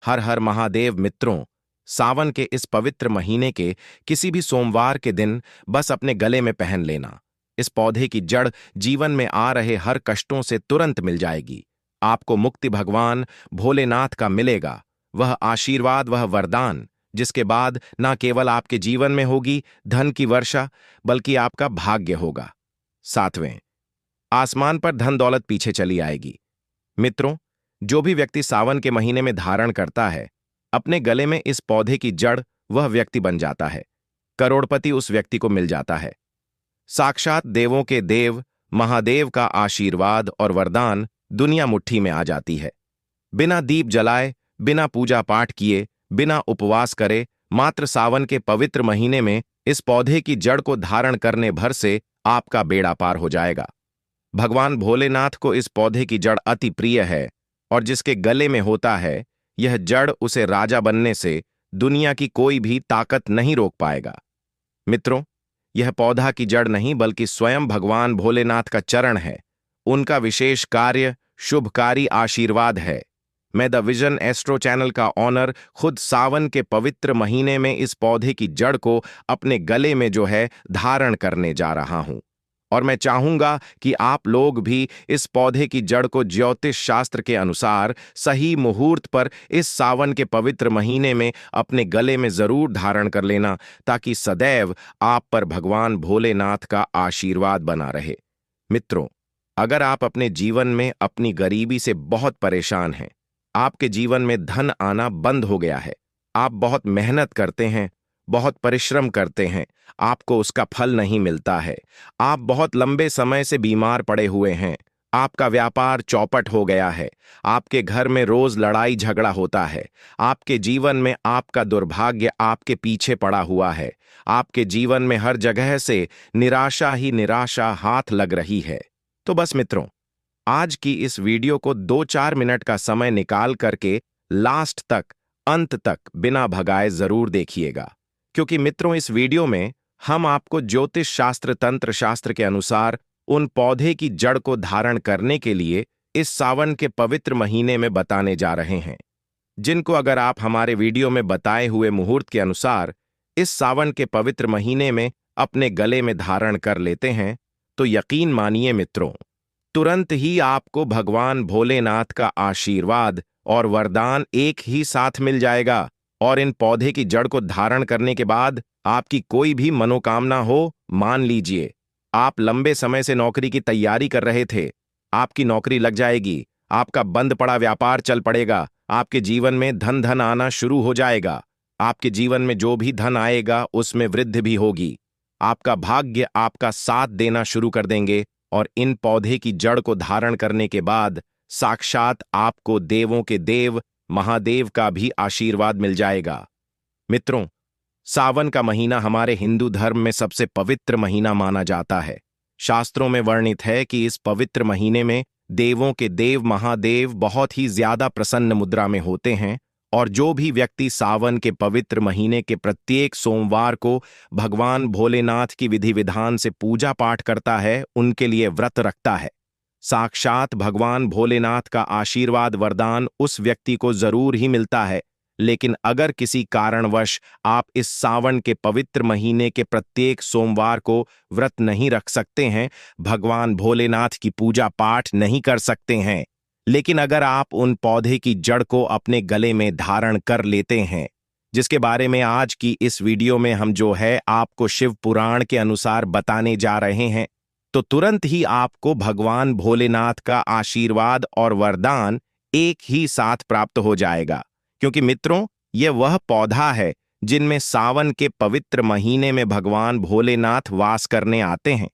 हर हर महादेव मित्रों। सावन के इस पवित्र महीने के किसी भी सोमवार के दिन बस अपने गले में पहन लेना। इस पौधे की जड़ जीवन में आ रहे हर कष्टों से तुरंत मिल जाएगी। आपको मुक्ति भगवान भोलेनाथ का मिलेगा, वह आशीर्वाद, वह वरदान, जिसके बाद ना केवल आपके जीवन में होगी धन की वर्षा, बल्कि आपका भाग्य होगा। सातवें, आसमान पर धन दौलत पीछे चली आएगी। मित्रों, जो भी व्यक्ति सावन के महीने में धारण करता है अपने गले में इस पौधे की जड़, वह व्यक्ति बन जाता है। करोड़पति उस व्यक्ति को मिल जाता है। साक्षात देवों के देव महादेव का आशीर्वाद और वरदान दुनिया मुट्ठी में आ जाती है। बिना दीप जलाए, बिना पूजा पाठ किए, बिना उपवास करे, मात्र सावन के पवित्र महीने में इस पौधे की जड़ को धारण करने भर से आपका बेड़ा पार हो जाएगा। भगवान भोलेनाथ को इस पौधे की जड़ अति प्रिय है और जिसके गले में होता है यह जड़, उसे राजा बनने से दुनिया की कोई भी ताकत नहीं रोक पाएगा। मित्रों, यह पौधा की जड़ नहीं बल्कि स्वयं भगवान भोलेनाथ का चरण है। उनका विशेष कार्य शुभकारी आशीर्वाद है। मैं द विजन एस्ट्रो चैनल का ऑनर खुद सावन के पवित्र महीने में इस पौधे की जड़ को अपने गले में धारण करने जा रहा हूं और मैं चाहूंगा कि आप लोग भी इस पौधे की जड़ को ज्योतिष शास्त्र के अनुसार सही मुहूर्त पर इस सावन के पवित्र महीने में अपने गले में जरूर धारण कर लेना, ताकि सदैव आप पर भगवान भोलेनाथ का आशीर्वाद बना रहे। मित्रों, अगर आप अपने जीवन में अपनी गरीबी से बहुत परेशान हैं, आपके जीवन में धन आना बंद हो गया है, आप बहुत मेहनत करते हैं, बहुत परिश्रम करते हैं, आपको उसका फल नहीं मिलता है, आप बहुत लंबे समय से बीमार पड़े हुए हैं, आपका व्यापार चौपट हो गया है, आपके घर में रोज लड़ाई झगड़ा होता है, आपके जीवन में आपका दुर्भाग्य आपके पीछे पड़ा हुआ है, आपके जीवन में हर जगह से निराशा ही निराशा हाथ लग रही है, तो बस मित्रों, आज की इस वीडियो को 2-4 मिनट का समय निकाल करके लास्ट तक, अंत तक बिना भगाए जरूर देखिएगा, क्योंकि मित्रों इस वीडियो में हम आपको ज्योतिष शास्त्र तंत्र शास्त्र के अनुसार उन पौधे की जड़ को धारण करने के लिए इस सावन के पवित्र महीने में बताने जा रहे हैं, जिनको अगर आप हमारे वीडियो में बताए हुए मुहूर्त के अनुसार इस सावन के पवित्र महीने में अपने गले में धारण कर लेते हैं तो यकीन मानिए मित्रों, तुरंत ही आपको भगवान भोलेनाथ का आशीर्वाद और वरदान एक ही साथ मिल जाएगा। और इन पौधे की जड़ को धारण करने के बाद आपकी कोई भी मनोकामना हो, मान लीजिए आप लंबे समय से नौकरी की तैयारी कर रहे थे, आपकी नौकरी लग जाएगी, आपका बंद पड़ा व्यापार चल पड़ेगा, आपके जीवन में धन आना शुरू हो जाएगा, आपके जीवन में जो भी धन आएगा उसमें वृद्धि भी होगी, आपका भाग्य आपका साथ देना शुरू कर देंगे और इन पौधे की जड़ को धारण करने के बाद साक्षात आपको देवों के देव महादेव का भी आशीर्वाद मिल जाएगा। मित्रों, सावन का महीना हमारे हिंदू धर्म में सबसे पवित्र महीना माना जाता है। शास्त्रों में वर्णित है कि इस पवित्र महीने में देवों के देव महादेव बहुत ही ज्यादा प्रसन्न मुद्रा में होते हैं और जो भी व्यक्ति सावन के पवित्र महीने के प्रत्येक सोमवार को भगवान भोलेनाथ की विधि विधान से पूजा पाठ करता है, उनके लिए व्रत रखता है, साक्षात भगवान भोलेनाथ का आशीर्वाद वरदान उस व्यक्ति को जरूर ही मिलता है। लेकिन अगर किसी कारणवश आप इस सावन के पवित्र महीने के प्रत्येक सोमवार को व्रत नहीं रख सकते हैं, भगवान भोलेनाथ की पूजा पाठ नहीं कर सकते हैं, लेकिन अगर आप उन पौधे की जड़ को अपने गले में धारण कर लेते हैं, जिसके बारे में आज की इस वीडियो में हम आपको शिव पुराण के अनुसार बताने जा रहे हैं, तो तुरंत ही आपको भगवान भोलेनाथ का आशीर्वाद और वरदान एक ही साथ प्राप्त हो जाएगा। क्योंकि मित्रों, यह वह पौधा है जिनमें सावन के पवित्र महीने में भगवान भोलेनाथ वास करने आते हैं।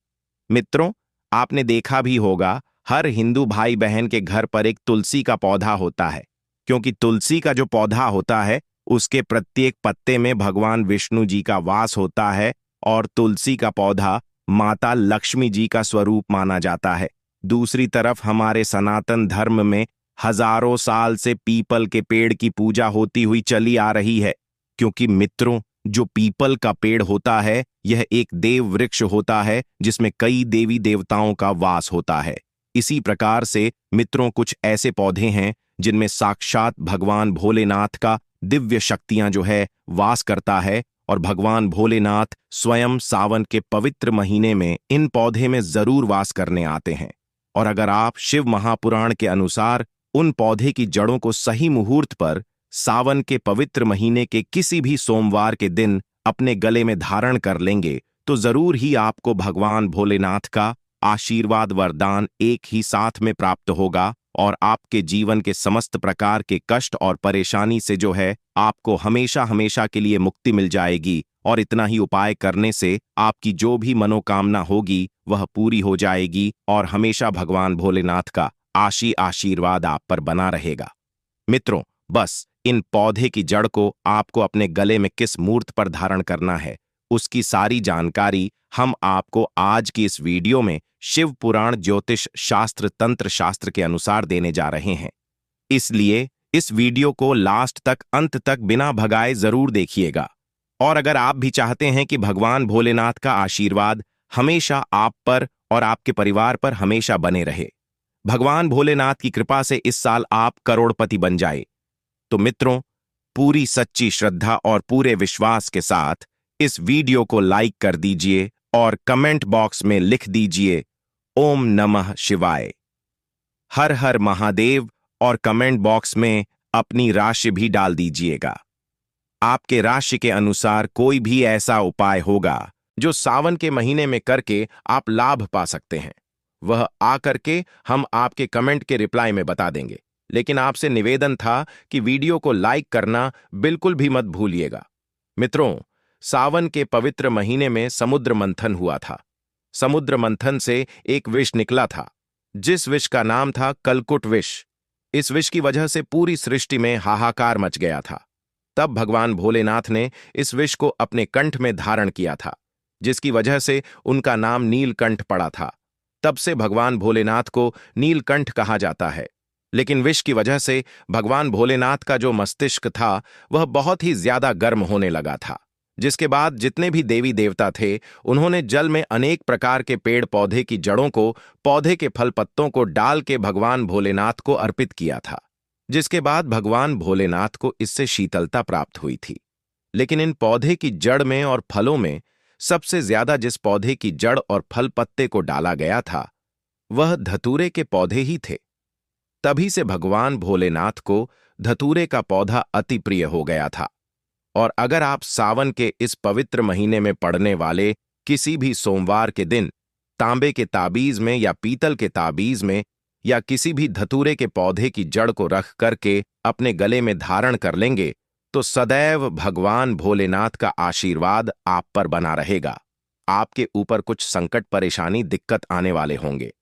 मित्रों, आपने देखा भी होगा हर हिंदू भाई बहन के घर पर एक तुलसी का पौधा होता है, क्योंकि तुलसी का जो पौधा होता है उसके प्रत्येक पत्ते में भगवान विष्णु जी का वास होता है और तुलसी का पौधा माता लक्ष्मी जी का स्वरूप माना जाता है। दूसरी तरफ हमारे सनातन धर्म में हजारों साल से पीपल के पेड़ की पूजा होती हुई चली आ रही है, क्योंकि मित्रों जो पीपल का पेड़ होता है यह एक देव वृक्ष होता है जिसमें कई देवी देवताओं का वास होता है। इसी प्रकार से मित्रों कुछ ऐसे पौधे हैं जिनमें साक्षात भगवान भोलेनाथ का दिव्य शक्तियां जो है वास करता है। और भगवान भोलेनाथ स्वयं सावन के पवित्र महीने में इन पौधे में जरूर वास करने आते हैं। और अगर आप शिव महापुराण के अनुसार उन पौधे की जड़ों को सही मुहूर्त पर सावन के पवित्र महीने के किसी भी सोमवार के दिन अपने गले में धारण कर लेंगे तो जरूर ही आपको भगवान भोलेनाथ का आशीर्वाद वरदान एक ही साथ में प्राप्त होगा और आपके जीवन के समस्त प्रकार के कष्ट और परेशानी से जो है आपको हमेशा हमेशा के लिए मुक्ति मिल जाएगी। और इतना ही उपाय करने से आपकी जो भी मनोकामना होगी वह पूरी हो जाएगी और हमेशा भगवान भोलेनाथ का आशीर्वाद आप पर बना रहेगा। मित्रों, बस इन पौधे की जड़ को आपको अपने गले में किस मूर्त पर धारण करना है उसकी सारी जानकारी हम आपको आज की इस वीडियो में शिव पुराण ज्योतिष शास्त्र तंत्र शास्त्र के अनुसार देने जा रहे हैं। इसलिए इस वीडियो को लास्ट तक अंत तक बिना भगाए जरूर देखिएगा। और अगर आप भी चाहते हैं कि भगवान भोलेनाथ का आशीर्वाद हमेशा आप पर और आपके परिवार पर हमेशा बने रहे, भगवान भोलेनाथ की कृपा से इस साल आप करोड़पति बन जाए, तो मित्रों, पूरी सच्ची श्रद्धा और पूरे विश्वास के साथ इस वीडियो को लाइक कर दीजिए और कमेंट बॉक्स में लिख दीजिए ओम नमः शिवाय, हर हर महादेव, और कमेंट बॉक्स में अपनी राशि भी डाल दीजिएगा। आपके राशि के अनुसार कोई भी ऐसा उपाय होगा जो सावन के महीने में करके आप लाभ पा सकते हैं, वह आकर के हम आपके कमेंट के रिप्लाई में बता देंगे। लेकिन आपसे निवेदन था कि वीडियो को लाइक करना बिल्कुल भी मत भूलिएगा। मित्रों, सावन के पवित्र महीने में समुद्र मंथन हुआ था। समुद्र मंथन से एक विष निकला था जिस विष का नाम था कलकुट विष। इस विष की वजह से पूरी सृष्टि में हाहाकार मच गया था। तब भगवान भोलेनाथ ने इस विष को अपने कंठ में धारण किया था, जिसकी वजह से उनका नाम नीलकंठ पड़ा था। तब से भगवान भोलेनाथ को नीलकंठ कहा जाता है। लेकिन विष की वजह से भगवान भोलेनाथ का जो मस्तिष्क था वह बहुत ही ज्यादा गर्म होने लगा था, जिसके बाद जितने भी देवी देवता थे उन्होंने जल में अनेक प्रकार के पेड़ पौधे की जड़ों को, पौधे के फल पत्तों को डाल के भगवान भोलेनाथ को अर्पित किया था, जिसके बाद भगवान भोलेनाथ को इससे शीतलता प्राप्त हुई थी। लेकिन इन पौधे की जड़ में और फलों में सबसे ज्यादा जिस पौधे की जड़ और फल पत्ते को डाला गया था वह धतूरे के पौधे ही थे। तभी से भगवान भोलेनाथ को धतूरे का पौधा अति प्रिय हो गया था। और अगर आप सावन के इस पवित्र महीने में पड़ने वाले किसी भी सोमवार के दिन तांबे के ताबीज में या पीतल के ताबीज में या किसी भी धतूरे के पौधे की जड़ को रख करके अपने गले में धारण कर लेंगे तो सदैव भगवान भोलेनाथ का आशीर्वाद आप पर बना रहेगा। आपके ऊपर कुछ संकट परेशानी दिक्कत आने वाले होंगे,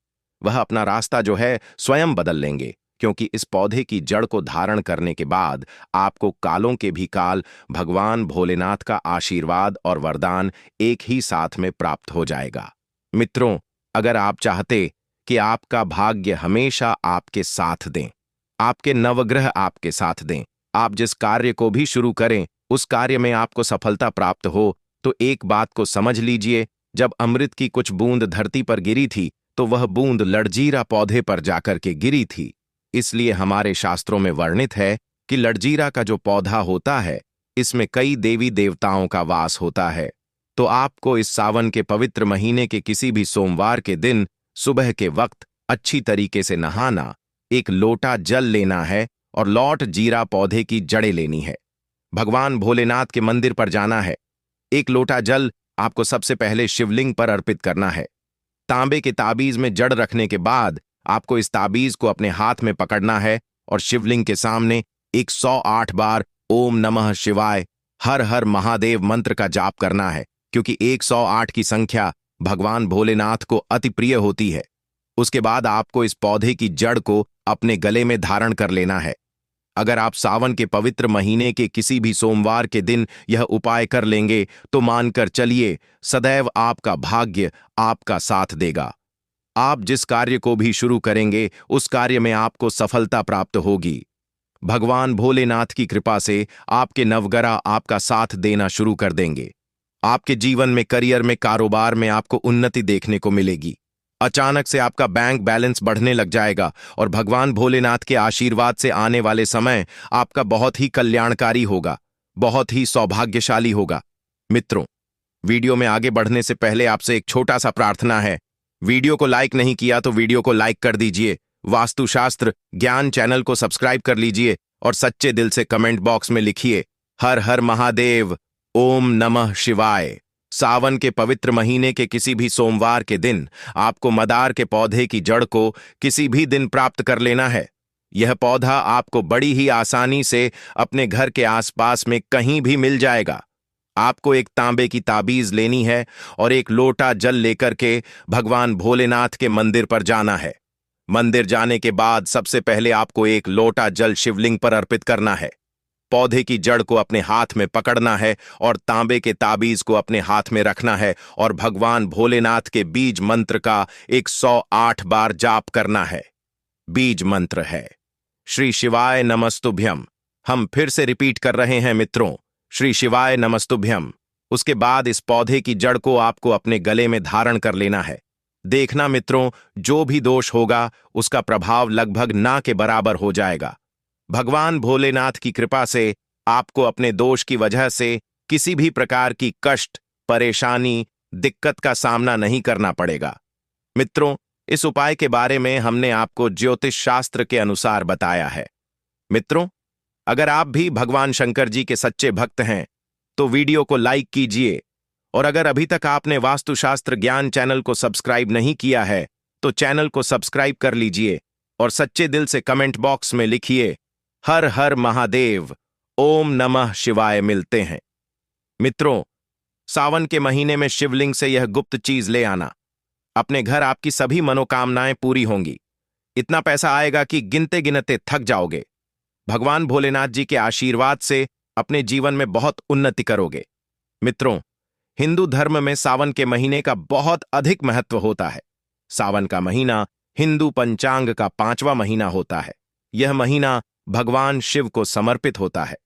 वह अपना रास्ता जो है स्वयं बदल लेंगे, क्योंकि इस पौधे की जड़ को धारण करने के बाद आपको कालों के भी काल भगवान भोलेनाथ का आशीर्वाद और वरदान एक ही साथ में प्राप्त हो जाएगा। मित्रों, अगर आप चाहते कि आपका भाग्य हमेशा आपके साथ दें, आपके नवग्रह आपके साथ दें, आप जिस कार्य को भी शुरू करें उस कार्य में आपको सफलता प्राप्त हो, तो एक बात को समझ लीजिए, जब अमृत की कुछ बूंद धरती पर गिरी थी तो वह बूंद लड़जीरा पौधे पर जाकर के गिरी थी। इसलिए हमारे शास्त्रों में वर्णित है कि लड़जीरा का जो पौधा होता है इसमें कई देवी देवताओं का वास होता है। तो आपको इस सावन के पवित्र महीने के किसी भी सोमवार के दिन सुबह के वक्त अच्छी तरीके से नहाना, एक लोटा जल लेना है और लौट जीरा पौधे की जड़ें लेनी है। भगवान भोलेनाथ के मंदिर पर जाना है। एक लोटा जल आपको सबसे पहले शिवलिंग पर अर्पित करना है। तांबे के ताबीज में जड़ रखने के बाद आपको इस ताबीज को अपने हाथ में पकड़ना है और शिवलिंग के सामने 108 बार ओम नमः शिवाय, हर हर महादेव मंत्र का जाप करना है, क्योंकि 108 की संख्या भगवान भोलेनाथ को अति प्रिय होती है। उसके बाद आपको इस पौधे की जड़ को अपने गले में धारण कर लेना है। अगर आप सावन के पवित्र महीने के किसी भी सोमवार के दिन यह उपाय कर लेंगे तो मानकर चलिए सदैव आपका भाग्य आपका साथ देगा। आप जिस कार्य को भी शुरू करेंगे उस कार्य में आपको सफलता प्राप्त होगी। भगवान भोलेनाथ की कृपा से आपके नवग्रह आपका साथ देना शुरू कर देंगे। आपके जीवन में, करियर में, कारोबार में आपको उन्नति देखने को मिलेगी। अचानक से आपका बैंक बैलेंस बढ़ने लग जाएगा और भगवान भोलेनाथ के आशीर्वाद से आने वाले समय आपका बहुत ही कल्याणकारी होगा, बहुत ही सौभाग्यशाली होगा। मित्रों, वीडियो में आगे बढ़ने से पहले आपसे एक छोटा सा प्रार्थना है। वीडियो को लाइक नहीं किया तो वीडियो को लाइक कर दीजिए, वास्तुशास्त्र ज्ञान चैनल को सब्सक्राइब कर लीजिए और सच्चे दिल से कमेंट बॉक्स में लिखिए हर हर महादेव, ओम नमः शिवाय। सावन के पवित्र महीने के किसी भी सोमवार के दिन आपको मदार के पौधे की जड़ को किसी भी दिन प्राप्त कर लेना है। यह पौधा आपको बड़ी ही आसानी से अपने घर के आसपास में कहीं भी मिल जाएगा। आपको एक तांबे की ताबीज लेनी है और एक लोटा जल लेकर के भगवान भोलेनाथ के मंदिर पर जाना है। मंदिर जाने के बाद सबसे पहले आपको एक लोटा जल शिवलिंग पर अर्पित करना है। पौधे की जड़ को अपने हाथ में पकड़ना है और तांबे के ताबीज को अपने हाथ में रखना है और भगवान भोलेनाथ के बीज मंत्र का 108 बार जाप करना है। बीज मंत्र है श्री शिवाय नमस्तुभ्यम। हम फिर से रिपीट कर रहे हैं मित्रों, श्री शिवाय नमस्तुभ्यम। उसके बाद इस पौधे की जड़ को आपको अपने गले में धारण कर लेना है। देखना मित्रों, जो भी दोष होगा उसका प्रभाव लगभग ना के बराबर हो जाएगा। भगवान भोलेनाथ की कृपा से आपको अपने दोष की वजह से किसी भी प्रकार की कष्ट, परेशानी, दिक्कत का सामना नहीं करना पड़ेगा। मित्रों, इस उपाय के बारे में हमने आपको ज्योतिष शास्त्र के अनुसार बताया है। मित्रों, अगर आप भी भगवान शंकर जी के सच्चे भक्त हैं तो वीडियो को लाइक कीजिए और अगर अभी तक आपने वास्तुशास्त्र ज्ञान चैनल को सब्सक्राइब नहीं किया है तो चैनल को सब्सक्राइब कर लीजिए और सच्चे दिल से कमेंट बॉक्स में लिखिए हर हर महादेव, ओम नमः शिवाय। मिलते हैं मित्रों, सावन के महीने में शिवलिंग से यह गुप्त चीज ले आना। अपने घर आपकी सभी मनोकामनाएं पूरी होंगी। इतना पैसा आएगा कि गिनते गिनते थक जाओगे। भगवान भोलेनाथ जी के आशीर्वाद से अपने जीवन में बहुत उन्नति करोगे। मित्रों, हिंदू धर्म में सावन के महीने का बहुत अधिक महत्व होता है। सावन का महीना हिंदू पंचांग का 5वां महीना होता है। यह महीना भगवान शिव को समर्पित होता है।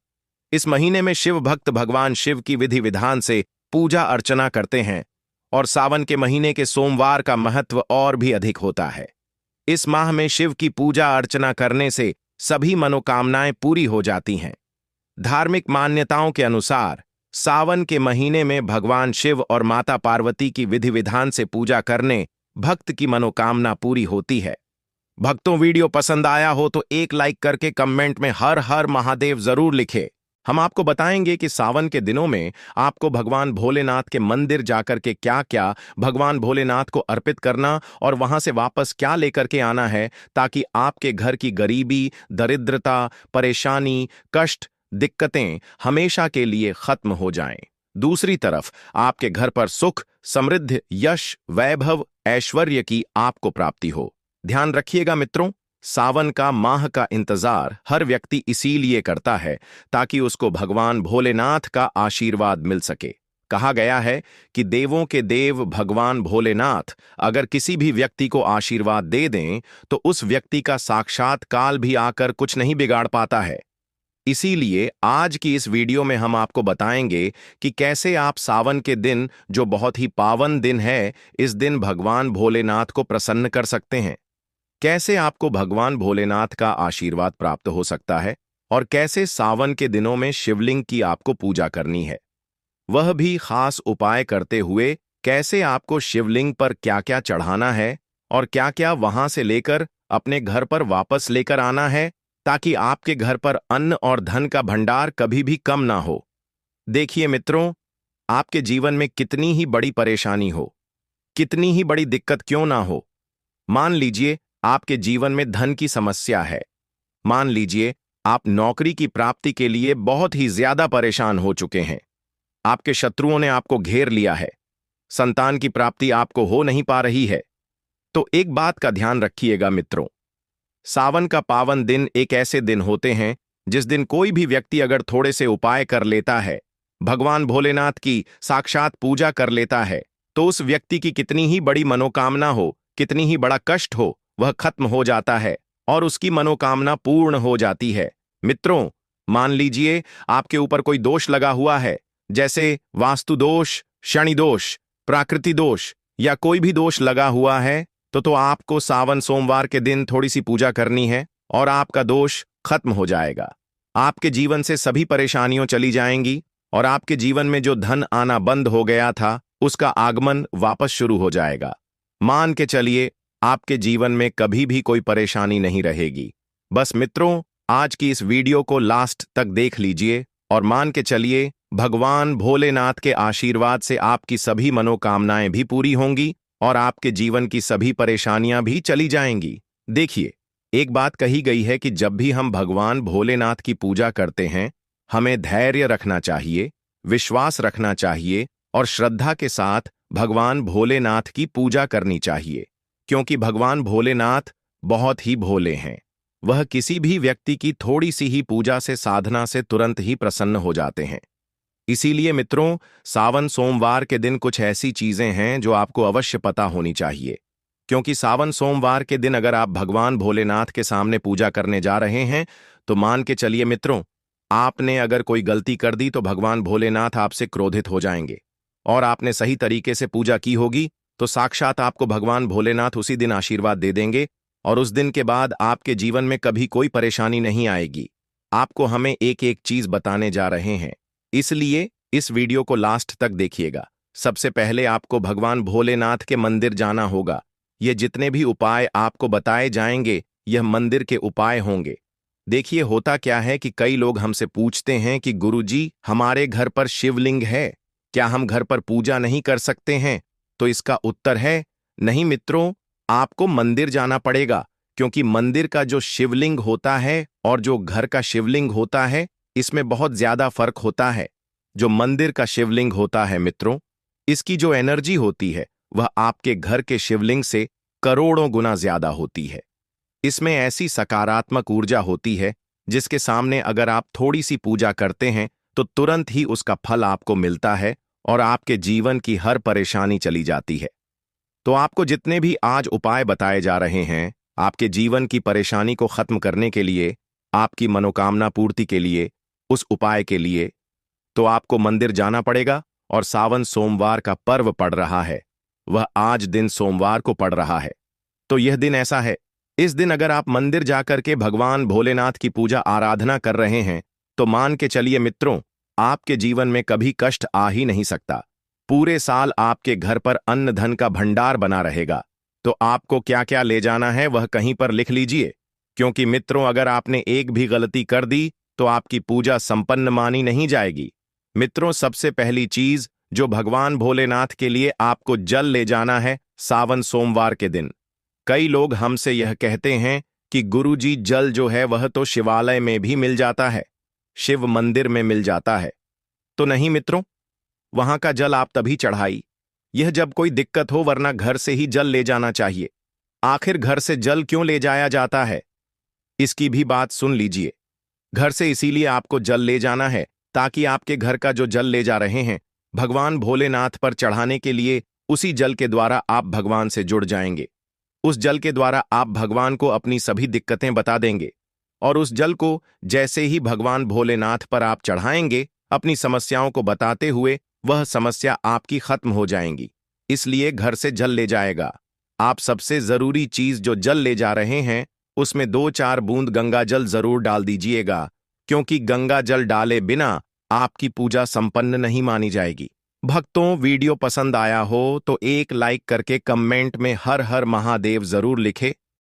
इस महीने में शिव भक्त भगवान शिव की विधि विधान से पूजा अर्चना करते हैं और सावन के महीने के सोमवार का महत्व और भी अधिक होता है। इस माह में शिव की पूजा अर्चना करने से सभी मनोकामनाएं पूरी हो जाती हैं। धार्मिक मान्यताओं के अनुसार सावन के महीने में भगवान शिव और माता पार्वती की विधि विधान से पूजा करने भक्त की मनोकामना पूरी होती है। भक्तों, वीडियो पसंद आया हो तो एक लाइक करके कमेंट में हर हर महादेव जरूर लिखे। हम आपको बताएंगे कि सावन के दिनों में आपको भगवान भोलेनाथ के मंदिर जाकर के क्या क्या भगवान भोलेनाथ को अर्पित करना और वहां से वापस क्या लेकर के आना है, ताकि आपके घर की गरीबी, दरिद्रता, परेशानी, कष्ट, दिक्कतें हमेशा के लिए खत्म हो जाएं। दूसरी तरफ आपके घर पर सुख, समृद्धि, यश, वैभव, ऐश्वर्य की आपको प्राप्ति हो। ध्यान रखिएगा मित्रों, सावन का माह का इंतजार हर व्यक्ति इसीलिए करता है ताकि उसको भगवान भोलेनाथ का आशीर्वाद मिल सके। कहा गया है कि देवों के देव भगवान भोलेनाथ अगर किसी भी व्यक्ति को आशीर्वाद दे दें तो उस व्यक्ति का साक्षात काल भी आकर कुछ नहीं बिगाड़ पाता है। इसीलिए आज की इस वीडियो में हम आपको बताएंगे कि कैसे आप सावन के दिन, जो बहुत ही पावन दिन है, इस दिन भगवान भोलेनाथ को प्रसन्न कर सकते हैं। कैसे आपको भगवान भोलेनाथ का आशीर्वाद प्राप्त हो सकता है और कैसे सावन के दिनों में शिवलिंग की आपको पूजा करनी है, वह भी खास उपाय करते हुए कैसे आपको शिवलिंग पर क्या क्या चढ़ाना है और क्या क्या वहां से लेकर अपने घर पर वापस लेकर आना है, ताकि आपके घर पर अन्न और धन का भंडार कभी भी कम ना हो। देखिए मित्रों, आपके जीवन में कितनी ही बड़ी परेशानी हो, कितनी ही बड़ी दिक्कत क्यों ना हो, मान लीजिए आपके जीवन में धन की समस्या है, मान लीजिए आप नौकरी की प्राप्ति के लिए बहुत ही ज्यादा परेशान हो चुके हैं, आपके शत्रुओं ने आपको घेर लिया है, संतान की प्राप्ति आपको हो नहीं पा रही है, तो एक बात का ध्यान रखिएगा मित्रों, सावन का पावन दिन एक ऐसे दिन होते हैं जिस दिन कोई भी व्यक्ति अगर थोड़े से उपाय कर लेता है, भगवान भोलेनाथ की साक्षात पूजा कर लेता है, तो उस व्यक्ति की कितनी ही बड़ी मनोकामना हो, कितनी ही बड़ा कष्ट हो, वह खत्म हो जाता है और उसकी मनोकामना पूर्ण हो जाती है। मित्रों, मान लीजिए आपके ऊपर कोई दोष लगा हुआ है, जैसे वास्तु दोष, शनि दोष, प्राकृति दोष या कोई भी दोष लगा हुआ है, तो आपको सावन सोमवार के दिन थोड़ी सी पूजा करनी है और आपका दोष खत्म हो जाएगा। आपके जीवन से सभी परेशानियां चली जाएंगी और आपके जीवन में जो धन आना बंद हो गया था उसका आगमन वापस शुरू हो जाएगा। मान के चलिए आपके जीवन में कभी भी कोई परेशानी नहीं रहेगी। बस मित्रों, आज की इस वीडियो को लास्ट तक देख लीजिए और मान के चलिए भगवान भोलेनाथ के आशीर्वाद से आपकी सभी मनोकामनाएं भी पूरी होंगी और आपके जीवन की सभी परेशानियां भी चली जाएंगी। देखिए, एक बात कही गई है कि जब भी हम भगवान भोलेनाथ की पूजा करते हैं, हमें धैर्य रखना चाहिए, विश्वास रखना चाहिए और श्रद्धा के साथ भगवान भोलेनाथ की पूजा करनी चाहिए, क्योंकि भगवान भोलेनाथ बहुत ही भोले हैं। वह किसी भी व्यक्ति की थोड़ी सी ही पूजा से, साधना से तुरंत ही प्रसन्न हो जाते हैं। इसीलिए मित्रों, सावन सोमवार के दिन कुछ ऐसी चीजें हैं जो आपको अवश्य पता होनी चाहिए, क्योंकि सावन सोमवार के दिन अगर आप भगवान भोलेनाथ के सामने पूजा करने जा रहे हैं तो मान के चलिए मित्रों, आपने अगर कोई गलती कर दी तो भगवान भोलेनाथ आपसे क्रोधित हो जाएंगे। और आपने सही तरीके से पूजा की होगी तो साक्षात आपको भगवान भोलेनाथ उसी दिन आशीर्वाद दे देंगे और उस दिन के बाद आपके जीवन में कभी कोई परेशानी नहीं आएगी। आपको हमें एक एक चीज बताने जा रहे हैं, इसलिए इस वीडियो को लास्ट तक देखिएगा। सबसे पहले आपको भगवान भोलेनाथ के मंदिर जाना होगा। ये जितने भी उपाय आपको बताए जाएंगे यह मंदिर के उपाय होंगे। देखिए, होता क्या है कि कई लोग हमसे पूछते हैं कि गुरुजी, हमारे घर पर शिवलिंग है, क्या हम घर पर पूजा नहीं कर सकते हैं? तो इसका उत्तर है नहीं मित्रों, आपको मंदिर जाना पड़ेगा, क्योंकि मंदिर का जो शिवलिंग होता है और जो घर का शिवलिंग होता है इसमें बहुत ज्यादा फर्क होता है। जो मंदिर का शिवलिंग होता है मित्रों, इसकी जो एनर्जी होती है वह आपके घर के शिवलिंग से करोड़ों गुना ज्यादा होती है। इसमें ऐसी सकारात्मक ऊर्जा होती है जिसके सामने अगर आप थोड़ी सी पूजा करते हैं तो तुरंत ही उसका फल आपको मिलता है और आपके जीवन की हर परेशानी चली जाती है। तो आपको जितने भी आज उपाय बताए जा रहे हैं आपके जीवन की परेशानी को खत्म करने के लिए, आपकी मनोकामना पूर्ति के लिए, उस उपाय के लिए, तो आपको मंदिर जाना पड़ेगा। और सावन सोमवार का पर्व पड़ रहा है, वह आज दिन सोमवार को पड़ रहा है। तो यह दिन ऐसा है, इस दिन अगर आप मंदिर जाकर के भगवान भोलेनाथ की पूजा आराधना कर रहे हैं तो मान के चलिए मित्रों, आपके जीवन में कभी कष्ट आ ही नहीं सकता। पूरे साल आपके घर पर अन्न धन का भंडार बना रहेगा। तो आपको क्या क्या ले जाना है वह कहीं पर लिख लीजिए, क्योंकि मित्रों अगर आपने एक भी गलती कर दी तो आपकी पूजा संपन्न मानी नहीं जाएगी। मित्रों, सबसे पहली चीज जो भगवान भोलेनाथ के लिए आपको जल ले जाना है सावन सोमवार के दिन। कई लोग हमसे यह कहते हैं कि गुरुजी, जल जो है वह तो शिवालय में भी मिल जाता है, शिव मंदिर में मिल जाता है। तो नहीं मित्रों, वहां का जल आप तभी चढ़ाई यह जब कोई दिक्कत हो, वरना घर से ही जल ले जाना चाहिए। आखिर घर से जल क्यों ले जाया जाता है, इसकी भी बात सुन लीजिए। घर से इसीलिए आपको जल ले जाना है ताकि आपके घर का जो जल ले जा रहे हैं भगवान भोलेनाथ पर चढ़ाने के लिए, उसी जल के द्वारा आप भगवान से जुड़ जाएंगे। उस जल के द्वारा आप भगवान को अपनी सभी दिक्कतें बता देंगे और उस जल को जैसे ही भगवान भोलेनाथ पर आप चढ़ाएंगे, अपनी समस्याओं को बताते हुए वह समस्या आपकी खत्म हो जाएंगी। इसलिए घर से जल ले जाएगा। आप सबसे जरूरी चीज जो जल ले जा रहे हैं उसमें 2-4 बूंद गंगा जल जरूर डाल दीजिएगा, क्योंकि गंगा जल डाले बिना आपकी पूजा संपन्न नहीं मानी जाएगी। भक्तों, वीडियो पसंद आया हो तो एक लाइक करके कमेंट में हर हर महादेव जरूर लिखे